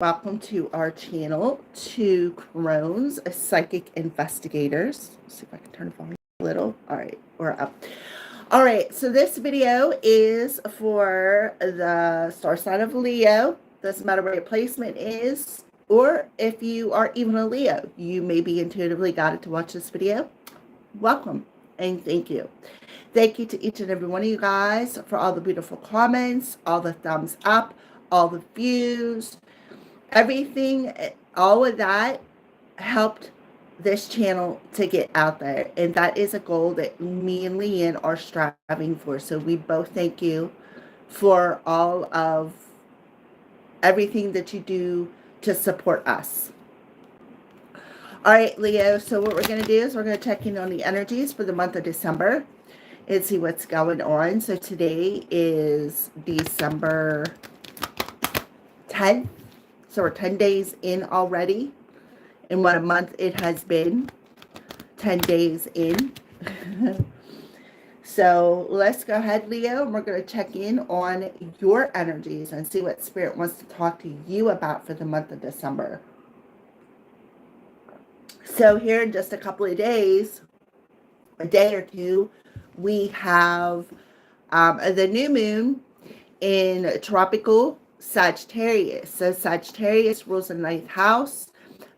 Welcome to our channel, Two Crones, Psychic Investigators. Let's see if I can turn the volume a little. All right, we're up. All right, so this video is for the star sign of Leo. Doesn't matter where your placement is, or if you are even a Leo, you may be intuitively guided to watch this video. Welcome and thank you. Thank you to each and every one of you guys for all the beautiful comments, all the thumbs up, all the views. Everything, all of that helped this channel to get out there. And that is a goal that me and Leanne are striving for. So we both thank you for all of everything that you do to support us. All right, Leo. So what we're going to do is we're going to check in on the energies for the month of December and see what's going on. So today is December 10th. So we're 10 days in already. And what a month it has been. 10 days in. So let's go ahead, Leo, and we're going to check in on your energies and see what Spirit wants to talk to you about for the month of December. So here in just a couple of days, a day or two, we have the new moon in tropical Sagittarius. So Sagittarius rules the 9th house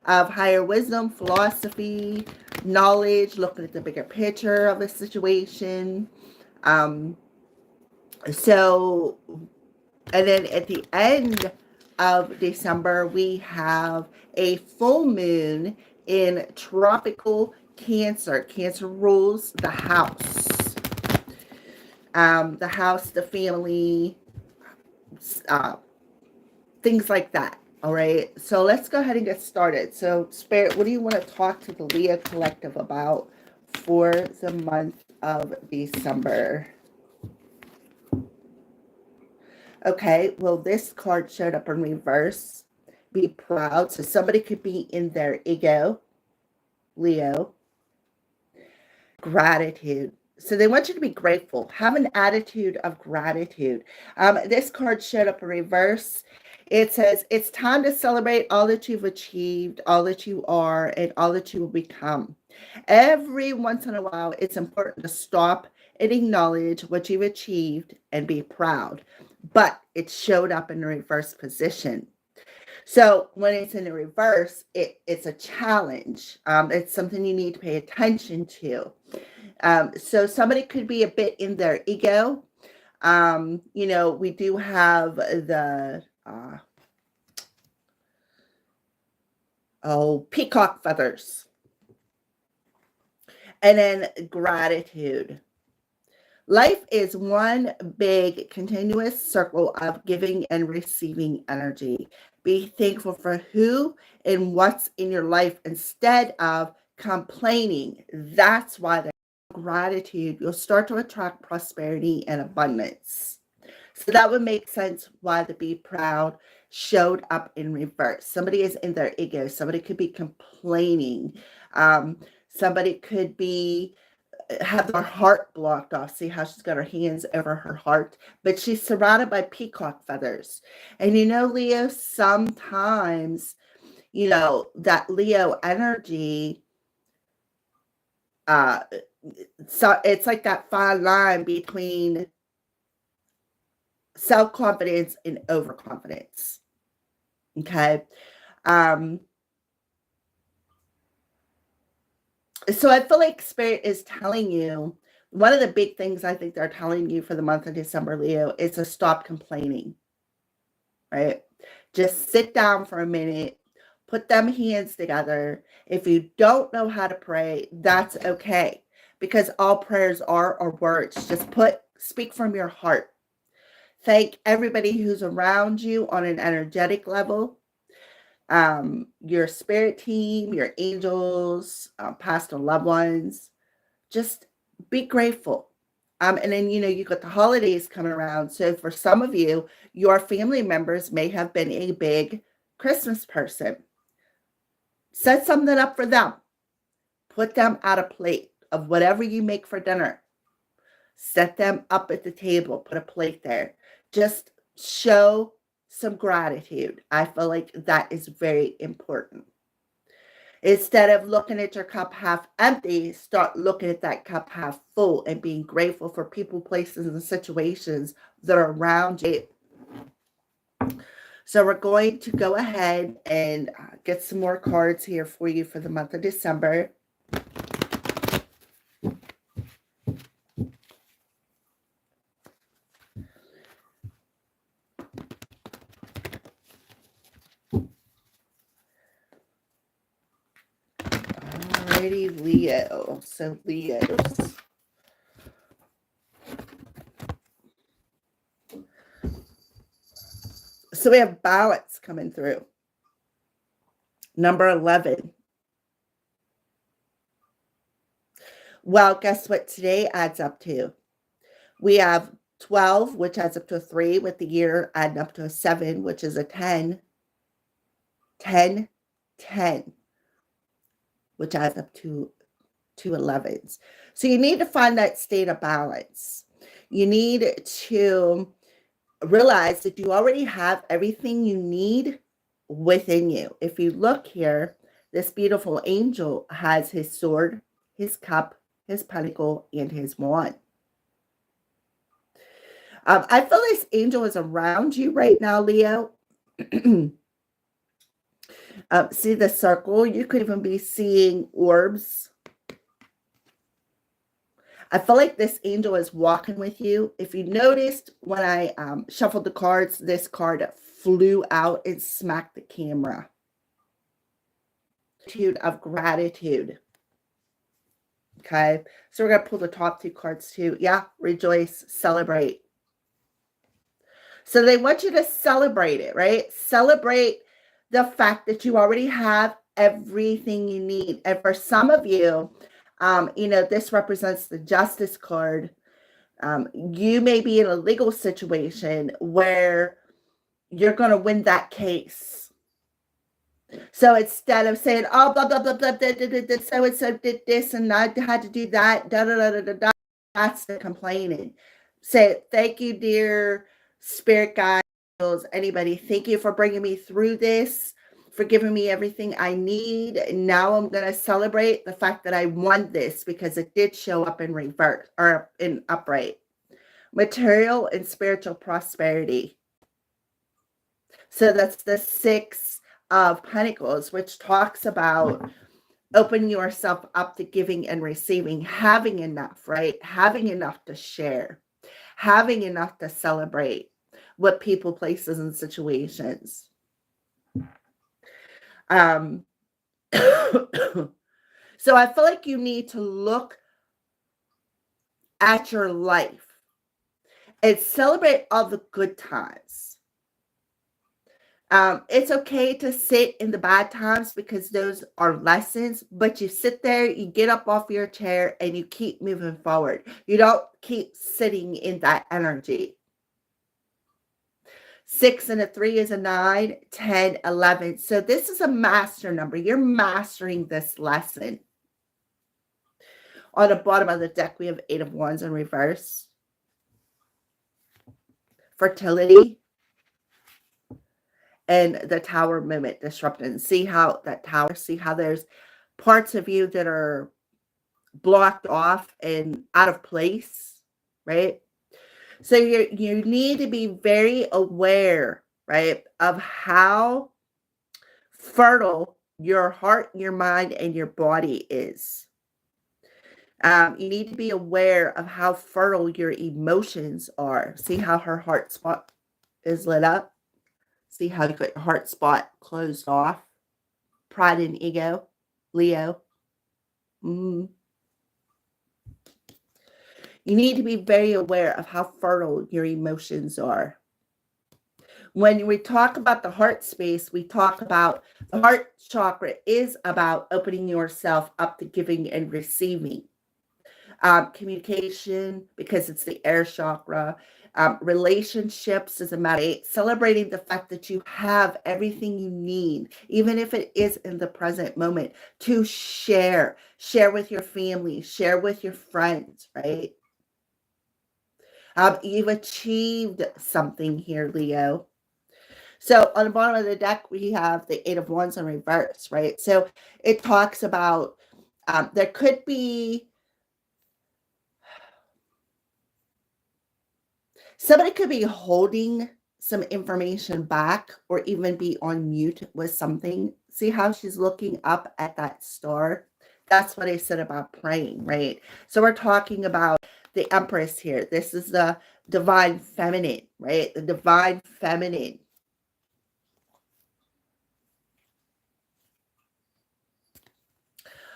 of higher wisdom, philosophy, knowledge, looking at the bigger picture of a situation. So, and then at the end of December, we have a full moon in tropical Cancer. Cancer rules the house. The family, things like that. All right, so let's go ahead and get started. So Spirit, what do you want to talk to the Leo Collective about for the month of December? Okay, well, this card showed up in reverse. Be proud. So somebody could be in their ego, Leo. Gratitude. So they want you to be grateful. Have an attitude of gratitude. This card showed up in reverse. It says, it's time to celebrate all that you've achieved, all that you are, and all that you will become. Every once in a while, it's important to stop and acknowledge what you've achieved and be proud. But it showed up in the reverse position. So when it's in the reverse, it's a challenge. It's something you need to pay attention to. So somebody could be a bit in their ego. We do have the peacock feathers. And then gratitude. Life is one big continuous circle of giving and receiving energy. Be thankful for who and what's in your life instead of complaining. That's why there's gratitude. You'll start to attract prosperity and abundance. So that would make sense why the be proud showed up in reverse. Somebody is in their ego. Somebody could be complaining. Somebody could be have their heart blocked off. See how she's got her hands over her heart, but she's surrounded by peacock feathers. And Leo, sometimes, that Leo energy, so it's like that fine line between self-confidence and overconfidence. Okay. So I feel like Spirit is telling you, one of the big things I think they're telling you for the month of December, Leo, is to stop complaining, right? Just sit down for a minute, put them hands together. If you don't know how to pray, that's okay, because all prayers are words. Just speak from your heart. Thank everybody who's around you on an energetic level. Your spirit team, your angels, past and loved ones. Just be grateful. And then, you got the holidays coming around. So for some of you, your family members may have been a big Christmas person. Set something up for them. Put them at a plate of whatever you make for dinner. Set them up at the table. Put a plate there. Just show some gratitude. I feel like that is very important. Instead of looking at your cup half empty, start looking at that cup half full and being grateful for people, places, and situations that are around you. So we're going to go ahead and get some more cards here for you for the month of December. Alrighty, Leo. So Leos. So we have balance coming through. Number 11. Well, guess what today adds up to? We have 12, which adds up to a 3, with the year adding up to a 7, which is a 10. 10, 10, which adds up to 2 11s. So you need to find that state of balance. You need to realize that you already have everything you need within you. If you look here, this beautiful angel has his sword, his cup, his pentacle, and his wand. I feel this angel is around you right now, Leo. See the circle? You could even be seeing orbs. I feel like this angel is walking with you. If you noticed when I shuffled the cards, this card flew out and smacked the camera. Attitude of gratitude. Okay, so we're going to pull the top 2 cards too. Yeah, rejoice, celebrate. So they want you to celebrate it, right? Celebrate the fact that you already have everything you need. And for some of you, this represents the Justice card. You may be in a legal situation where you're going to win that case. So instead of saying, oh, blah, blah, blah, blah, so-and-so did this and I had to do that, da-da-da-da-da, that's the complaining. Say, thank you, dear spirit guides, anybody. Thank you for bringing me through this, for giving me everything I need. And now I'm going to celebrate the fact that I won this because it did show up in reverse or in upright. Material and spiritual prosperity. So that's the 6 of Pentacles, which talks about opening yourself up to giving and receiving, having enough, right? Having enough to share, having enough to celebrate with people, places, and situations. So I feel like you need to look at your life and celebrate all the good times. It's okay to sit in the bad times because those are lessons, but you sit there, you get up off your chair, and you keep moving forward. You don't keep sitting in that energy. 6 and a 3 is a 9, 10, 11. So this is a master number. You're mastering this lesson. On the bottom of the deck, we have 8 of Wands in reverse. Fertility. And the Tower movement disrupted. See how that tower, see how there's parts of you that are blocked off and out of place, right? So you need to be very aware, right, of how fertile your heart, your mind, and your body is. You need to be aware of how fertile your emotions are. See how her heart spot is lit up? See how you got your heart spot closed off? Pride and ego, Leo. You need to be very aware of how fertile your emotions are. When we talk about the heart space, we talk about the heart chakra is about opening yourself up to giving and receiving. Communication, because it's the air chakra. Relationships is a matter celebrating the fact that you have everything you need, even if it is in the present moment, to share with your family, share with your friends, right? You've achieved something here, Leo. So on the bottom of the deck, we have the Eight of Wands in reverse, right? So it talks about there could be somebody could be holding some information back or even be on mute with something. See how she's looking up at that star? That's what I said about praying, right? So we're talking about the Empress here. This is the divine feminine, right? The divine feminine.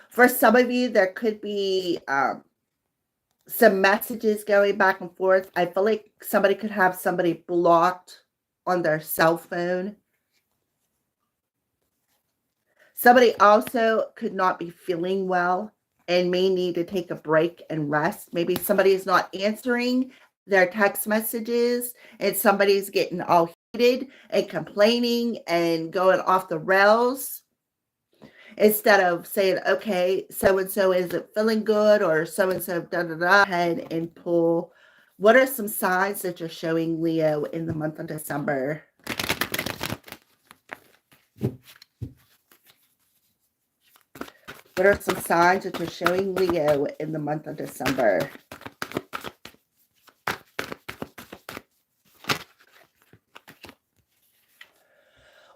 For some of you, there could be some messages going back and forth. I feel like somebody could have somebody blocked on their cell phone. Somebody also could not be feeling well and may need to take a break and rest. Maybe somebody is not answering their text messages and somebody's getting all heated and complaining and going off the rails. Instead of saying, okay, so-and-so isn't feeling good or so-and-so, da-da-da, ahead and pull. What are some signs that you're showing Leo in the month of December? What are some signs that you're showing Leo in the month of December?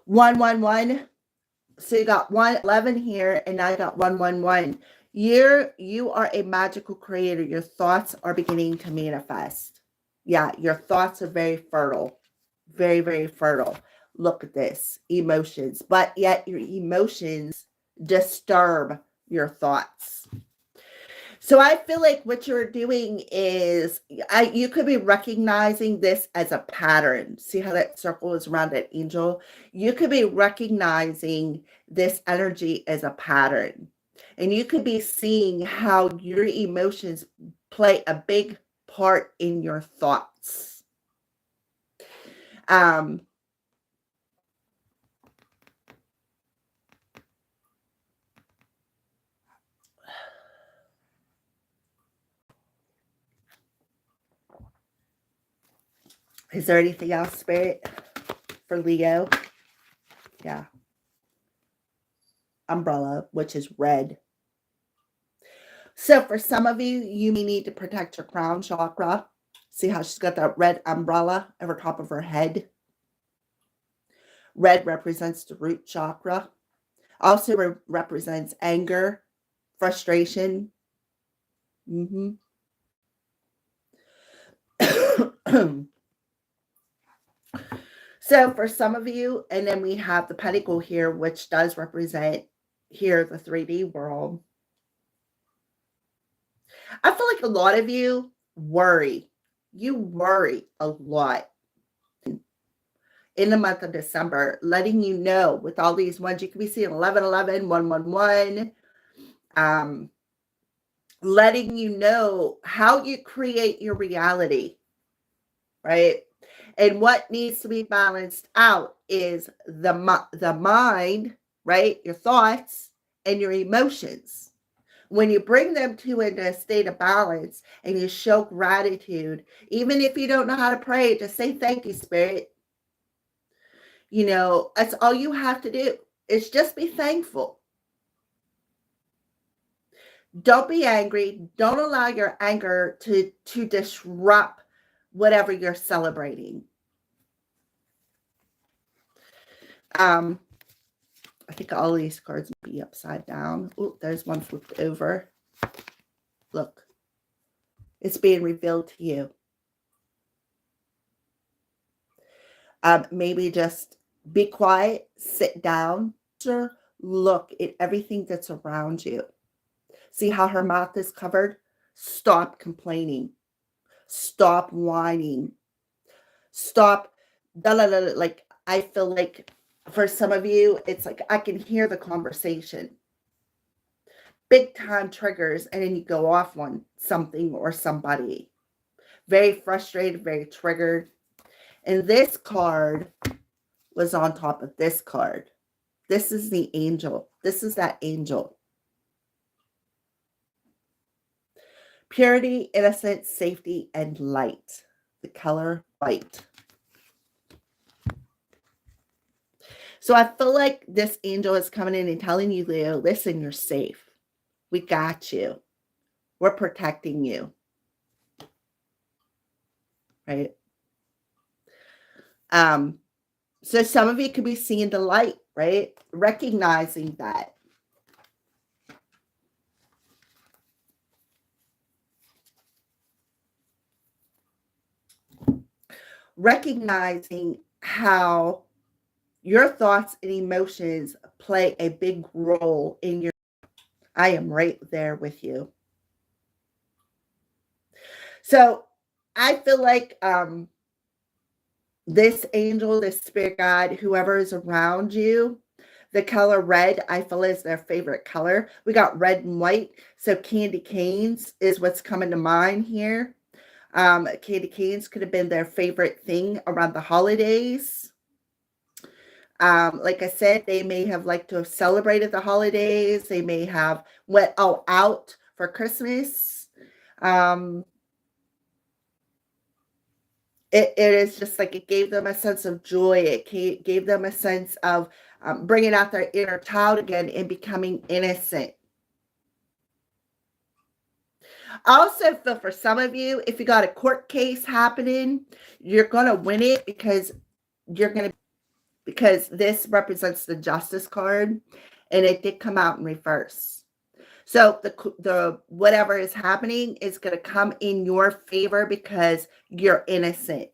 One. So you got 111 here, and now I got 111. You are a magical creator. Your thoughts are beginning to manifest. Yeah, your thoughts are very fertile. Very, very fertile. Look at this. Emotions. But yet your emotions disturb your thoughts. So I feel like what you're doing is you could be recognizing this as a pattern. See how that circle is around that angel? You could be recognizing this energy as a pattern. And you could be seeing how your emotions play a big part in your thoughts. Is there anything else, Spirit, for Leo? Yeah. Umbrella, which is red. So for some of you, you may need to protect your crown chakra. See how she's got that red umbrella over top of her head? Red represents the root chakra. Also represents anger, frustration. So for some of you, and then we have the pentacle here, which does represent here the 3D world. I feel like a lot of you worry. You worry a lot in the month of December, letting you know with all these ones. You could be seeing 1111, 111, letting you know how you create your reality, right? And what needs to be balanced out is the mind, right? Your thoughts and your emotions. When you bring them to into a state of balance and you show gratitude, even if you don't know how to pray, just say thank you, Spirit. You know, that's all you have to do. Is just be thankful. Don't be angry. Don't allow your anger to disrupt whatever you're celebrating. I think all these cards may be upside down. Oh, there's one flipped over. Look, it's being revealed to you. Maybe just be quiet, sit down, look at everything that's around you. See how her mouth is covered? Stop complaining. Stop whining. Stop. Like, I feel like for some of you, it's like I can hear the conversation. Big time triggers, and then you go off on something or somebody. Very frustrated, very triggered. And this card was on top of this card. This is the angel. This is that angel. Purity, innocence, safety, and light. The color white. So I feel like this angel is coming in and telling you, Leo, listen, you're safe. We got you. We're protecting you. Right? So some of you could be seeing the light, right? Recognizing that. Recognizing how your thoughts and emotions play a big role in your. I am right there with you. So I feel like this angel, this spirit guide, whoever is around you, the color red, I feel is their favorite color. We got red and white. So candy canes is what's coming to mind here. Candy canes could have been their favorite thing around the holidays. Like I said, they may have liked to have celebrated the holidays. They may have went all out for Christmas. It is just like it gave them a sense of joy. It gave them a sense of bringing out their inner child again and becoming innocent. I also feel for some of you, if you got a court case happening, you're going to win it because this represents the justice card and it did come out in reverse. So the whatever is happening is going to come in your favor because you're innocent.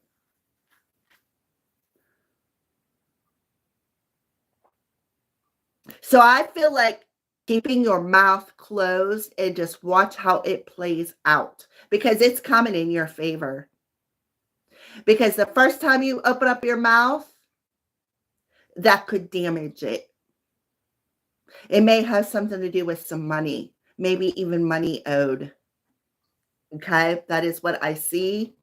So I feel like keeping your mouth closed and just watch how it plays out because it's coming in your favor. Because the first time you open up your mouth, that could damage it. It may have something to do with some money, maybe even money owed. Okay, that is what I see.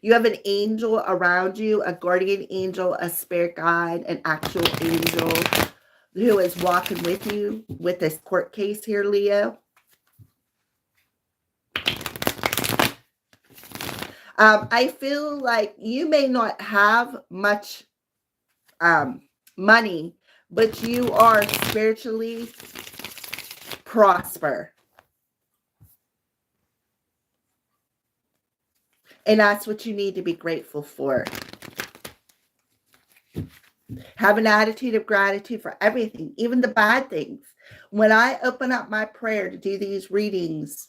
You have an angel around you, a guardian angel, a spirit guide, an actual angel who is walking with you with this court case here, Leo. I feel like you may not have much money, but you are spiritually prosper. And that's what you need to be grateful for. Have an attitude of gratitude for everything, even the bad things. When I open up my prayer to do these readings,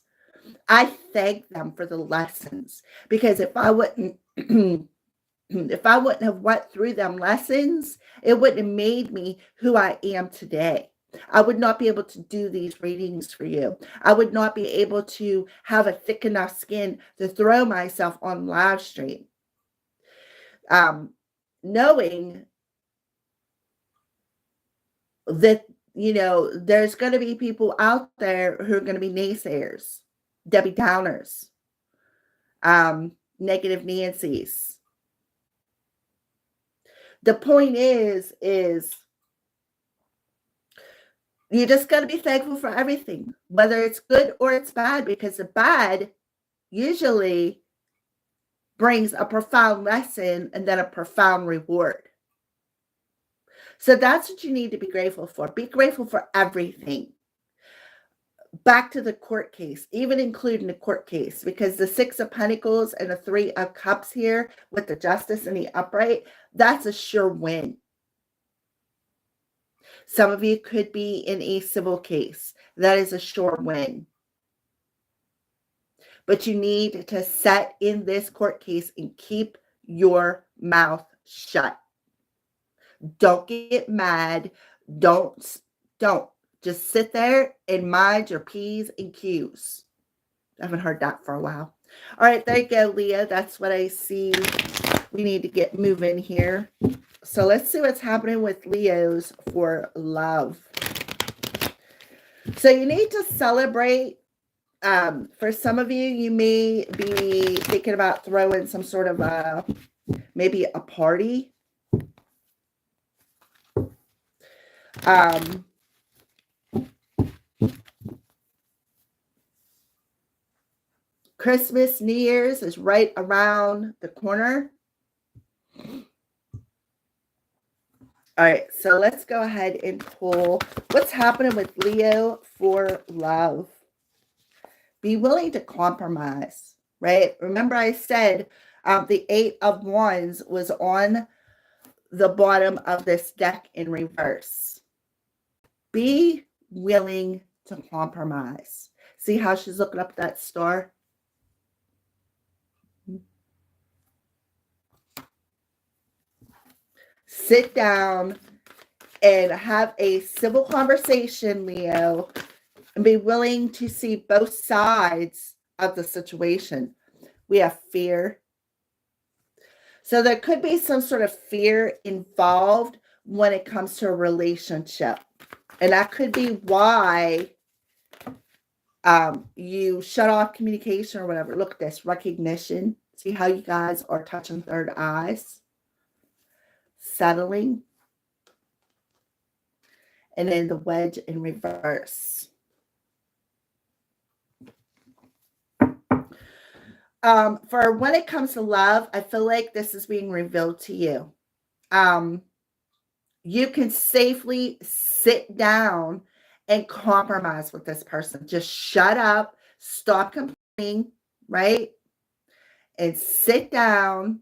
I thank them for the lessons, because if I wouldn't have went through them lessons, it wouldn't have made me who I am today. I would not be able to do these readings for you. I would not be able to have a thick enough skin to throw myself on live stream. Knowing that, there's going to be people out there who are going to be naysayers, Debbie Downers, negative Nancy's. The point is you just got to be thankful for everything, whether it's good or it's bad, because the bad usually brings a profound lesson and then a profound reward. So that's what you need to be grateful for. Be grateful for everything. Back to the court case, even including the court case, because the 6 of Pentacles and the 3 of Cups here with the Justice and the upright, that's a sure win. Some of you could be in a civil case. That is a sure win. But you need to set in this court case and keep your mouth shut. Don't get mad. Don't. Just sit there and mind your P's and Q's. I haven't heard that for a while. All right, there you go, Leah. That's what I see. We need to get moving here. So let's see what's happening with Leos for love. So you need to celebrate. For some of you, you may be thinking about throwing some sort of maybe a party. Christmas, New Year's is right around the corner. All right, so let's go ahead and pull what's happening with Leo for love. Be willing to compromise, right? Remember I said the 8 of Wands was on the bottom of this deck in reverse. Be willing to compromise. See how she's looking up that star? Sit down and have a civil conversation, Leo, and be willing to see both sides of the situation. We have fear. So there could be some sort of fear involved when it comes to a relationship. And that could be why you shut off communication or whatever. Look at this, recognition. See how you guys are touching third eyes? Settling. And then the wedge in reverse. For when it comes to love, I feel like this is being revealed to you. You can safely sit down and compromise with this person. Just shut up, stop complaining, right? And sit down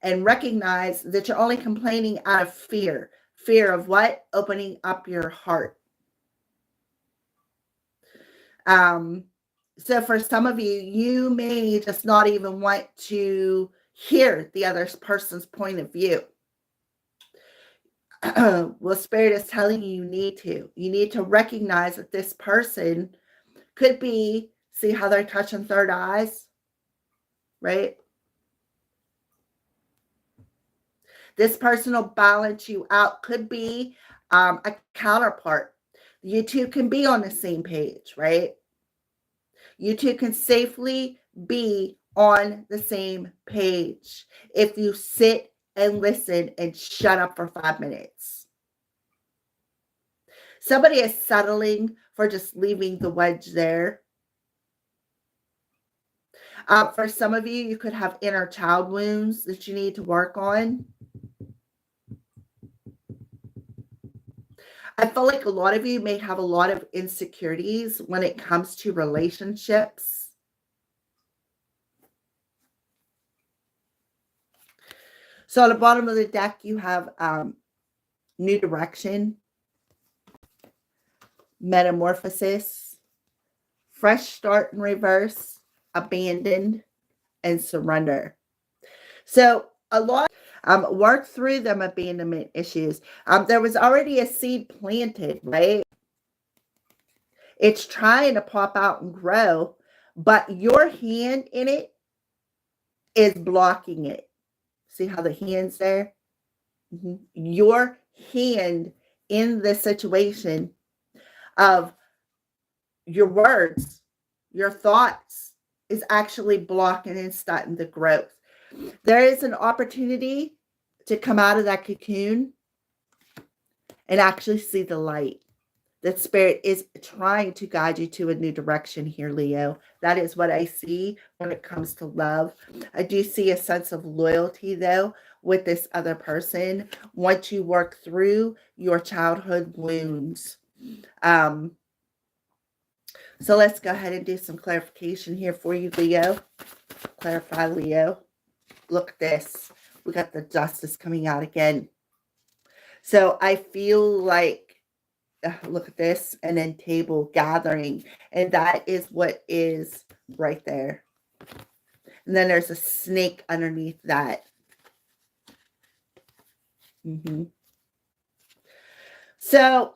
and recognize that you're only complaining out of fear. Fear of what? Opening up your heart. So for some of you, you may just not even want to hear the other person's point of view. Well, Spirit is telling you need to. You need to recognize that this person could be, see how they're touching third eyes, right? This person will balance you out. Could be a counterpart. You two can be on the same page, right? You two can safely be on the same page if you sit and listen and shut up for 5 minutes. Somebody is settling for just leaving the wedge there. For some of you, you could have inner child wounds that you need to work on. I feel like a lot of you may have a lot of insecurities when it comes to relationships. So at the bottom of the deck, you have new direction, metamorphosis, fresh start in reverse, abandoned, and surrender. So a lot work through them abandonment issues. There was already a seed planted, right? It's trying to pop out and grow, but your hand in it is blocking it. See how the hand's there? Your hand in the situation of your words, your thoughts is actually blocking and stunting the growth. There is an opportunity to come out of that cocoon and actually see the light. That Spirit is trying to guide you to a new direction here, Leo. That is what I see when it comes to love. I do see a sense of loyalty, though, with this other person once you work through your childhood wounds. So let's go ahead and do some clarification here for you, Leo. Clarify, Leo. Look at this. We got the justice coming out again. So I feel like, look at this, and then table gathering. And that is what is right there. And then there's a snake underneath that. So,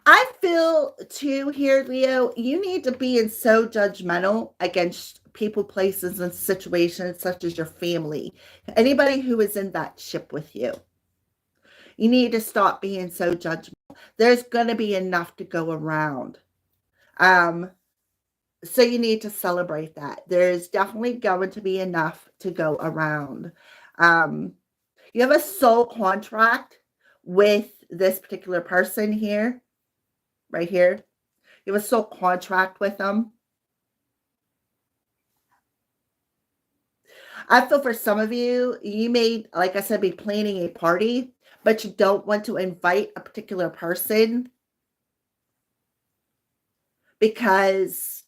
I feel too here, Leo, you need to be in so judgmental against people, places, and situations such as your family. Anybody who is in that ship with you. You need to stop being so judgmental. There's going to be enough to go around. So you need to celebrate that. There's definitely going to be enough to go around. You have a soul contract with this particular person here. Right here. You have a soul contract with them. I feel for some of you, you may, like I said, be planning a party, but you don't want to invite a particular person because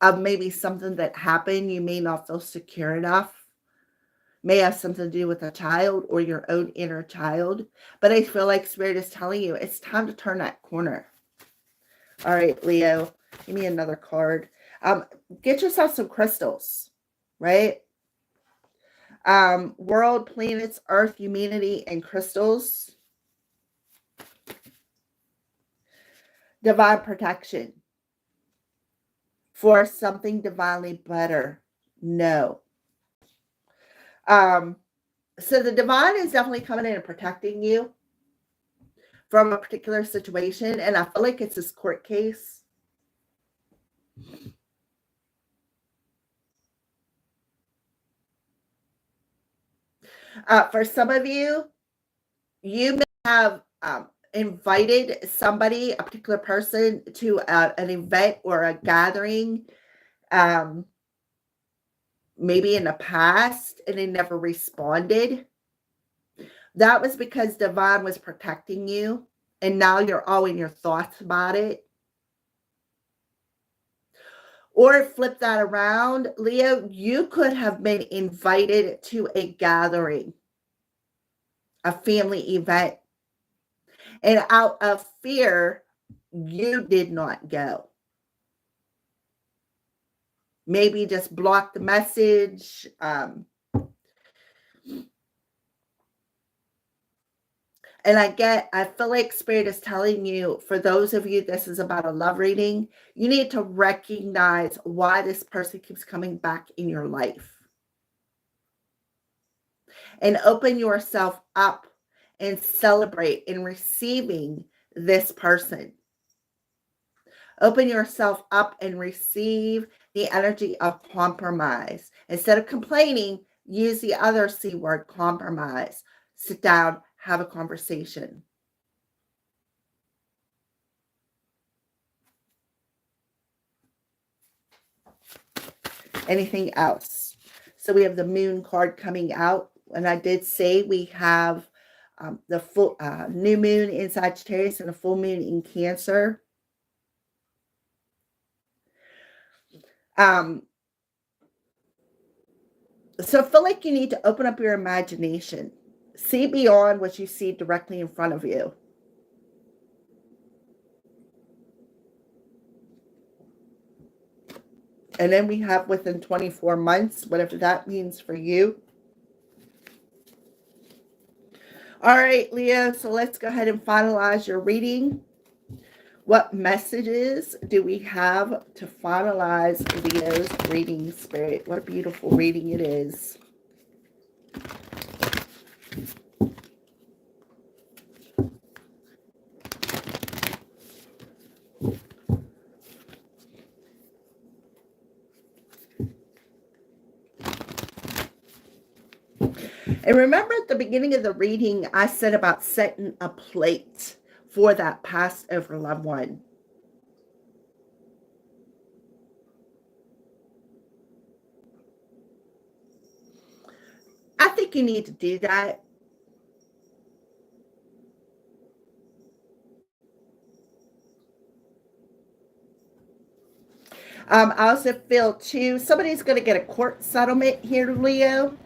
of maybe something that happened. You may not feel secure enough. May have something to do with a child or your own inner child. But I feel like Spirit is telling you it's time to turn that corner. All right, Leo, give me another card. Get yourself some crystals, right? World, planets, earth, humanity, and crystals. Divine protection. For something divinely better. No. So the divine is definitely coming in and protecting you from a particular situation. And I feel like it's this court case. For some of you, you may have invited somebody, a particular person, to an event or a gathering, maybe in the past, and they never responded. That was because divine was protecting you, and now you're all in your thoughts about it. Or flip that around, Leo, you could have been invited to a gathering, a family event, and out of fear, you did not go. Maybe just block the message. And I feel like Spirit is telling you, for those of you, this is about a love reading, you need to recognize why this person keeps coming back in your life. And open yourself up and celebrate in receiving this person. Open yourself up and receive the energy of compromise. Instead of complaining, use the other C word, compromise. Sit down, have a conversation. Anything else? So we have the moon card coming out. And I did say we have the full new moon in Sagittarius and a full moon in Cancer. So I feel like you need to open up your imagination. See beyond what you see directly in front of you. And then we have within 24 months, whatever that means for you. All right, Leo, so let's go ahead and finalize your reading. What messages do we have to finalize Leo's reading, Spirit? What a beautiful reading it is. And remember at the beginning of the reading, I said about setting a plate for that passed over loved one. I think you need to do that. I also feel too, somebody's going to get a court settlement here, Leo.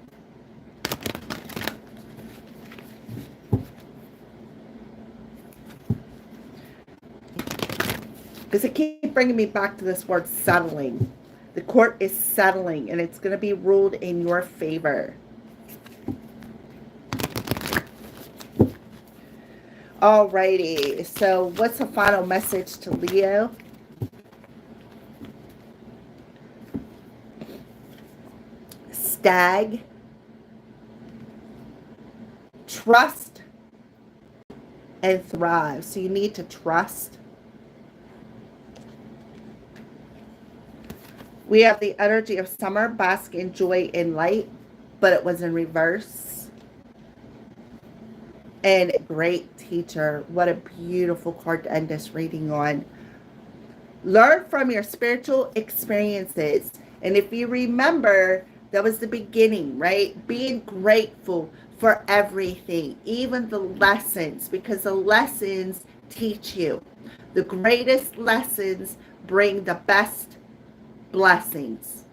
Because it keeps bringing me back to this word settling. The court is settling, and it's going to be ruled in your favor. Alrighty, so what's the final message to Leo? Stag. Trust and thrive. So you need to trust. We have the energy of summer, bask in joy and light, but it was in reverse. And great teacher. What a beautiful card to end this reading on. Learn from your spiritual experiences And if you remember, that was the beginning, right? Being grateful for everything, even the lessons, because the lessons teach you. The greatest lessons bring the best blessings.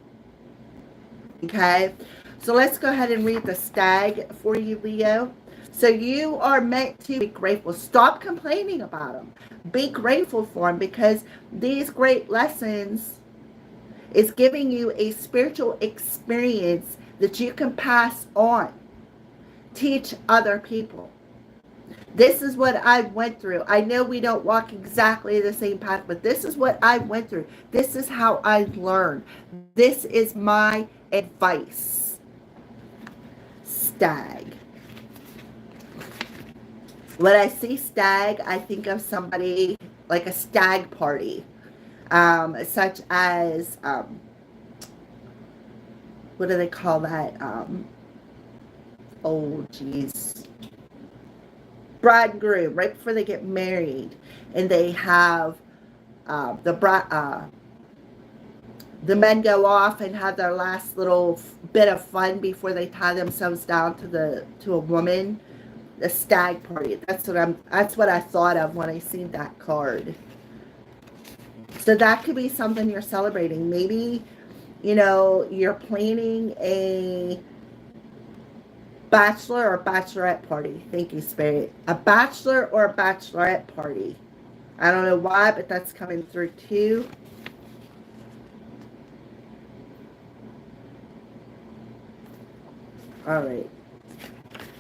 Okay? So let's go ahead and read the stag for you, Leo. So you are meant to be grateful. Stop complaining about them. Be grateful for them, because these great lessons is giving you a spiritual experience that you can pass on. Teach other people. This is what I went through. I know we don't walk exactly the same path, but this is what I went through. This is how I learned. This is my advice. Stag. When I see stag, I think of somebody like a stag party, such as, what do they call that? Oh, geez. Bride and groom, right before they get married, and they have the men go off and have their last little bit of fun before they tie themselves down to a woman. The stag party. That's what I thought of when I seen that card. So that could be something you're celebrating. Maybe, you're planning a bachelor or bachelorette party. Thank you, Spirit. A bachelor or a bachelorette party. I don't know why, but that's coming through too. All right.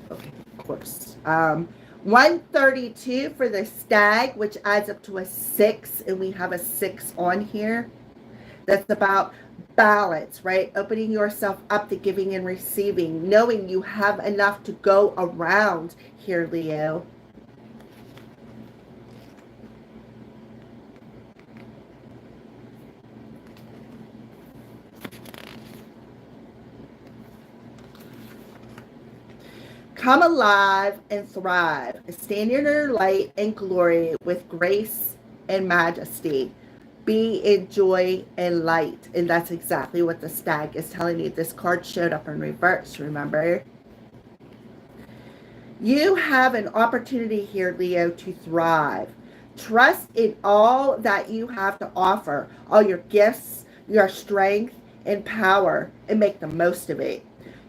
Okay, of course. 132 for the stag, which adds up to a 6, and we have a 6 on here. That's about balance, right? Opening yourself up to giving and receiving, knowing you have enough to go around here, Leo. Come alive and thrive. Stand in your light and glory with grace and majesty. Be in joy and light. And that's exactly what the stag is telling you. This card showed up in reverse, remember? You have an opportunity here, Leo, to thrive. Trust in all that you have to offer, all your gifts, your strength, and power, and make the most of it.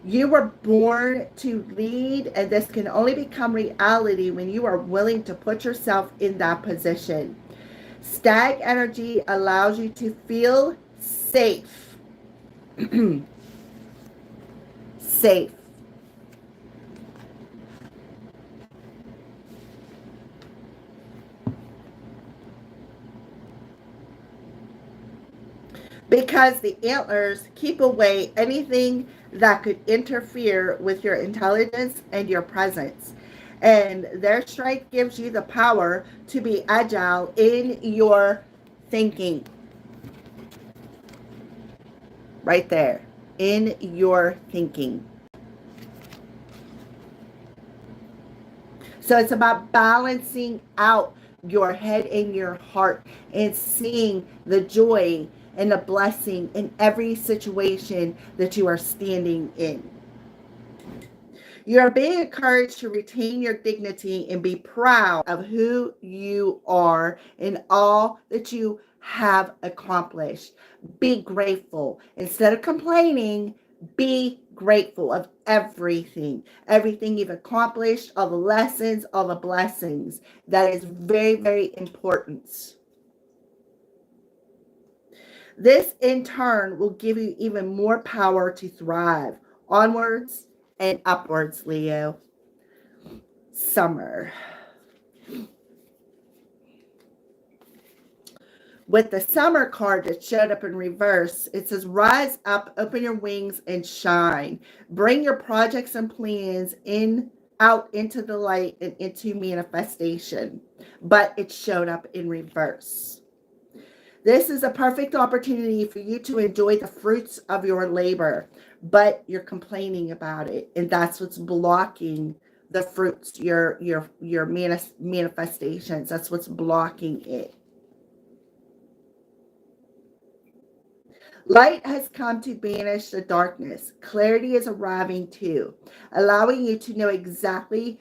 You were born to lead, and this can only become reality when you are willing to put yourself in that position. Stag energy allows you to feel safe. Safe. Because the antlers keep away anything that could interfere with your intelligence and your presence. And their strength gives you the power to be agile in your thinking. Right there. In your thinking. So it's about balancing out your head and your heart and seeing the joy and the blessing in every situation that you are standing in. You are being encouraged to retain your dignity and be proud of who you are and all that you have accomplished. Be grateful. Instead of complaining, be grateful of everything you've accomplished, all the lessons, all the blessings. That is very, very important. This in turn will give you even more power to thrive. Onwards and upwards, Leo. Summer. With the summer card that showed up in reverse, it says, rise up, open your wings, and shine. Bring your projects and plans out into the light and into manifestation. But it showed up in reverse. This is a perfect opportunity for you to enjoy the fruits of your labor, but you're complaining about it, and that's what's blocking the fruits, your manifestations. That's what's blocking it. Light has come to banish the darkness. Clarity is arriving too, allowing you to know exactly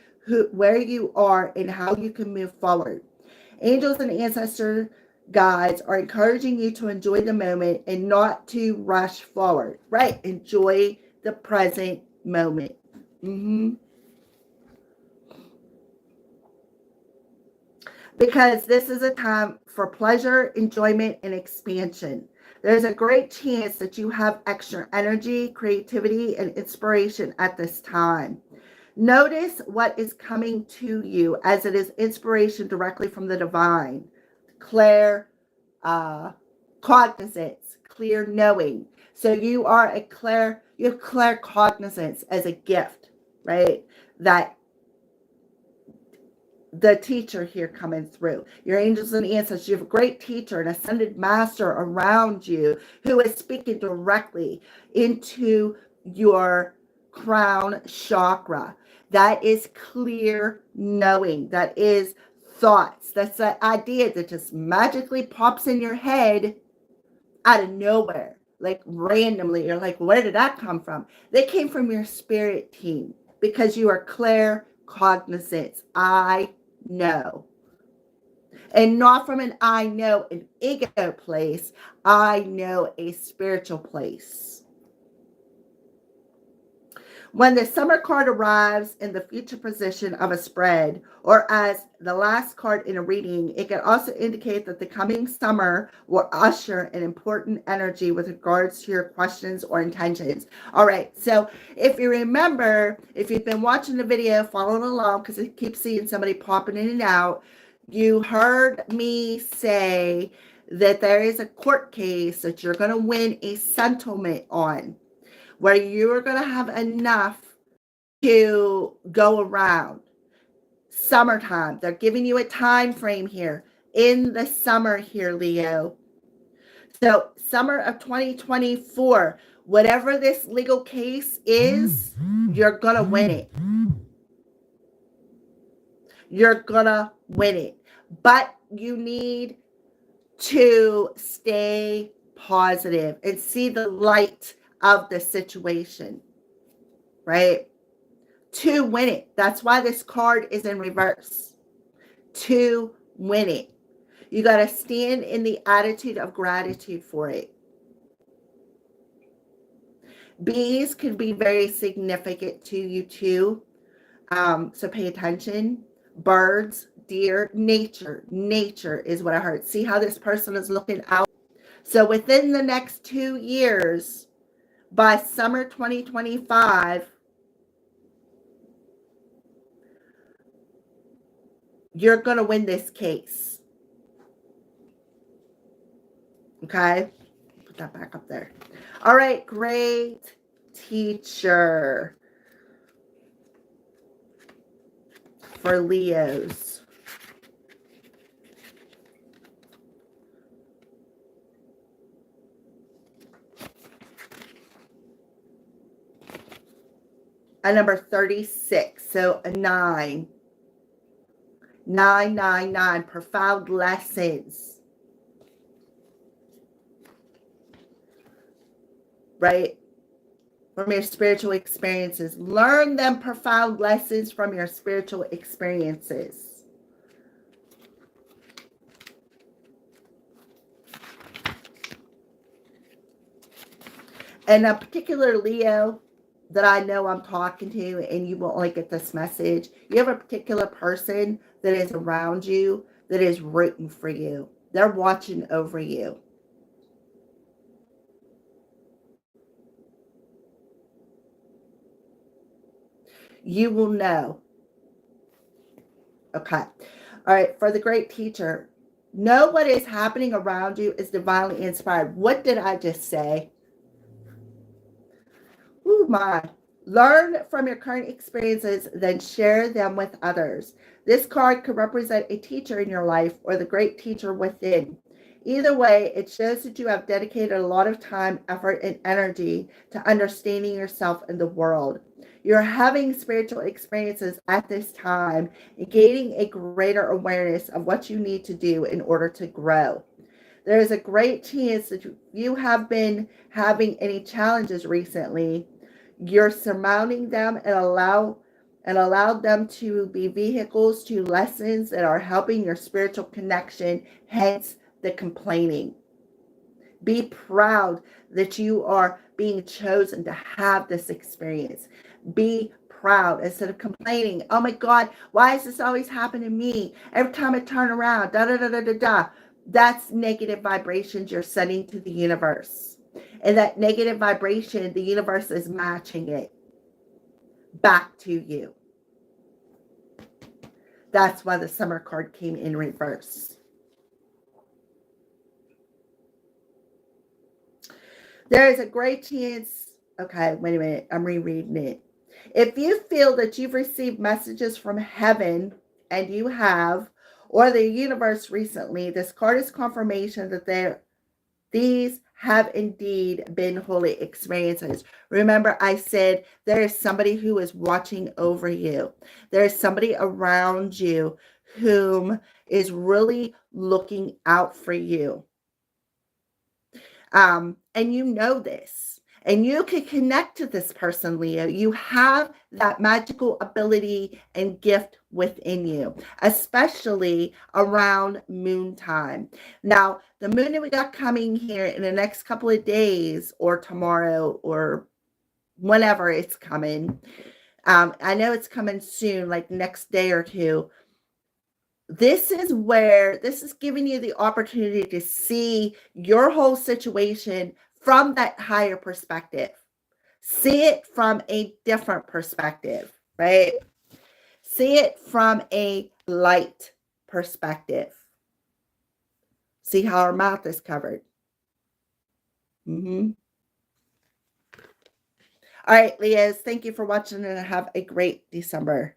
where you are and how you can move forward. Angels and ancestor guides are encouraging you to enjoy the moment and not to rush forward. Right? Enjoy the present moment. Because this is a time for pleasure, enjoyment, and expansion. There's a great chance that you have extra energy, creativity, and inspiration at this time. Notice what is coming to you as it is inspiration directly from the divine. Claire cognizance, clear knowing. So you are you have clear cognizance as a gift, right? That the teacher here coming through. Your angels and ancestors, you have a great teacher, an ascended master around you who is speaking directly into your crown chakra. That is clear knowing. That is thoughts. That's that idea that just magically pops in your head out of nowhere, like randomly. You're like, where did that come from? They came from your spirit team because you are clear cognizance. I know. And not from an I know an ego place. I know a spiritual place. When the summer card arrives in the future position of a spread, or as the last card in a reading, it can also indicate that the coming summer will usher an important energy with regards to your questions or intentions. All right, so if you remember, if you've been watching the video, following along, because I keep seeing somebody popping in and out, you heard me say that there is a court case that you're going to win a settlement on, where you're going to have enough to go around. Summertime. They're giving you a time frame here. In the summer here, Leo. So summer of 2024, whatever this legal case is, you're going to win it. You're going to win it. But you need to stay positive and see the light of the situation, right? To win it. That's why this card is in reverse. To win it. You got to stand in the attitude of gratitude for it. Bees can be very significant to you too. So pay attention. Birds, deer, nature. Nature is what I heard. See how this person is looking out. So within the next 2 years, by summer 2025, you're going to win this case. Okay? Put that back up there. All right, great teacher for Leos. A number 36, so a 9. 999, profound lessons. Right? From your spiritual experiences. Learn them profound lessons from your spiritual experiences. And a particular Leo that I know I'm talking to, and you won't like get this message. You have a particular person that is around you that is rooting for you. They're watching over you. You will know. Okay. All right. For the great teacher, know what is happening around you is divinely inspired. What did I just say? Oh my. Learn from your current experiences, then share them with others. This card could represent a teacher in your life or the great teacher within. Either way, it shows that you have dedicated a lot of time, effort, and energy to understanding yourself and the world. You're having spiritual experiences at this time and gaining a greater awareness of what you need to do in order to grow. There is a great chance that you have been having any challenges recently. You're surmounting them and allow them to be vehicles to lessons that are helping your spiritual connection, hence the complaining. Be proud that you are being chosen to have this experience. Be proud instead of complaining. Oh my God, why is this always happening to me? Every time I turn around, da da da da da da. That's negative vibrations you're sending to the universe. And that negative vibration, the universe is matching it back to you. That's why the summer card came in reverse. There is a great chance. Okay, wait a minute. I'm rereading it. If you feel that you've received messages from heaven, and you have, or the universe recently, this card is confirmation that these have indeed been holy experiences. Remember, I said there is somebody who is watching over you. There is somebody around you whom is really looking out for you. And you know this. And you can connect to this person, Leo. You have that magical ability and gift within you, especially around moon time. Now, the moon that we got coming here in the next couple of days or tomorrow or whenever it's coming. I know it's coming soon, like next day or two. This is giving you the opportunity to see your whole situation from that higher perspective. See it from a different perspective, right? See it from a light perspective. See how our mouth is covered. All right, Leos, thank you for watching and have a great December.